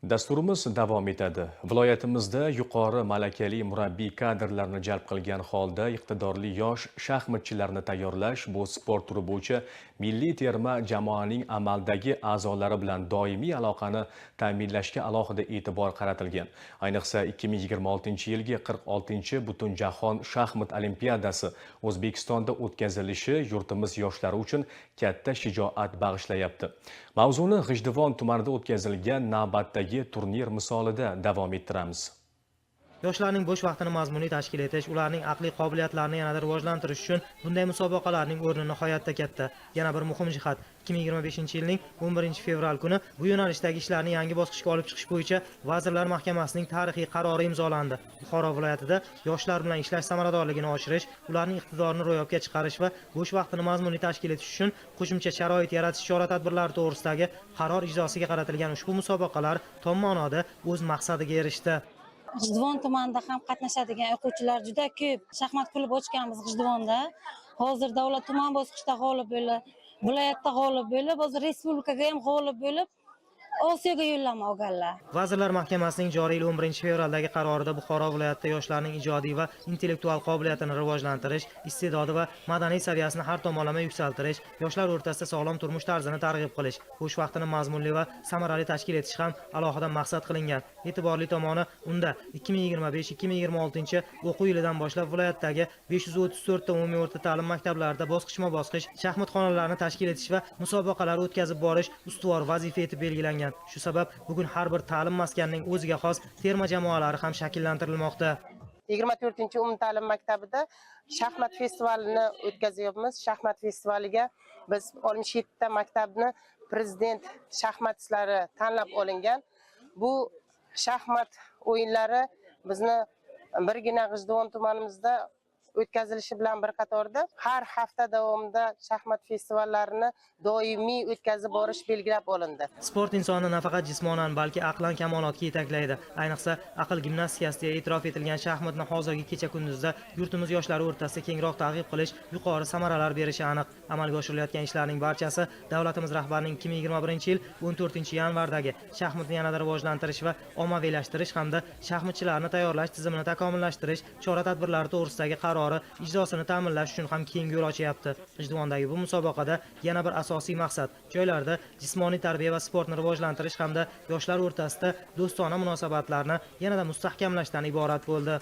Dasturimiz davom etadi. Viloyatimizda yuqori malakali murabbiy kadrlarni jalb qilgan holda iqtidorli yosh shaxmatchilarni tayyorlash bu sport turi bo'yicha milliy terma jamoaning amaldagi a'zolari bilan doimiy aloqani ta'minlashga alohida e'tibor qaratilgan. Ayniqsa 2026-yilgi 46-Butunjahon shaxmat olimpiadasi O'zbekistonda o'tkazilishi yurtimiz yoshlari uchun katta shijoat bag'ishlayapti. Mavzuni G'ijduvon tumanida o'tkazilgan navbatdagi turnir misolida davom ettiramiz. Yoshlarning bo'sh vaqtini mazmunli tashkil etish, ularning aqliy qobiliyatlarini yanada rivojlantirish uchun bunday musobaqalarning o'rni nihoyatda katta. Yana bir muhim jihat, 2025-yilning 11-fevral kuni bu yo'nalishdagi ishlarni yangi bosqichga olib chiqish bo'yicha Vazirlar Mahkamasining tarixiy qarori imzolandi. Buxoro viloyatida yoshlar bilan ishlash samaradorligini oshirish, ularning iqtidorini ro'yobga chiqarish va bo'sh vaqtini mazmunli tashkil etish uchun qo'shimcha sharoit yaratish chora-tadbirlari to'g'risidagi qaror ijrosiga qaratilgan ushbu musobaqalar tom ma'noda o'z maqsadiga erishdi. G'ijduvon tumanida ham qatnashadigan o'quvchilar juda ko'p. Shaxmat klubi ochganmiz G'ijduvonda. Hozir davlat tuman bosqichda g'olib bo'lib, viloyatda g'olib bo'lib, hozir respublikaga ham g'olib bo'lib, Osiyoga yo'llanma olganlar. Vazirlar Mahkamasining joriy yil 11-fevraldagi qarorida Buxoro viloyatida yoshlarning ijodiy va intellektual qobiliyatini rivojlantirish, iste'dodi va madaniy saviyasini har tomonlama yuksaltirish, yoshlar o'rtasida sog'lom turmush tarzini targ'ib qilish, bo'sh vaqtini mazmunli va samarali tashkil etish ham alohida maqsad qilingan. E'tiborli tomoni, unda 2025-2026 o'quv yilidan boshlab viloyatdagi 534 ta umumiy o'rta ta'lim maktablarida bosqichma-bosqich shaxmat xonalarini tashkil etish va musobaqalar o'tkazib borish ustuvor vazifa etib belgilangan. Shu sabab bugun har bir ta'lim maskanining o'ziga xos terma jamoalari ham shakllantirilmoqda. 24-umumta'lim maktabida shaxmat festivalini o'tkazyapmiz. Shaxmat festivaliga biz 67 ta maktabni prezident shaxmatchilari tanlab olingan. Bu shaxmat o'yinlari bizni birgina G'ijduvon tumanimizda o'tkazilishi bilan bir qatorda har hafta davomida shaxmat festivallarini doimiy o'tkazib borish belgilab olindi. Sport insonni nafaqat jismonan, balki aqlan kamolotga yetaklaydi. Ayniqsa aql gimnastikasida e'tirof etilgan shaxmatni hozirgi kecha-kunduzda yurtimiz yoshlari o'rtasida kengroq targ'ib qilish yuqori samaralar berishi aniq. Amalga oshirilayotgan ishlarning barchasi davlatimiz rahbarining 2021-yil 14-yanvardagi shaxmatni yanada rivojlantirish va ommaviylashtirish hamda shaxmatchilarni tayyorlash tizimini takomillashtirish chora-tadbirlari to'g'risidagi qarori ijrosini ta'minlash uchun ham keng yo'l ochyapti. G'ijduvondagi bu musobaqada yana bir asosiy maqsad joylarda jismoniy tarbiya va sportni rivojlantirish hamda yoshlar o'rtasida do'stona munosabatlarni yanada mustahkamlashdan iborat bo'ldi.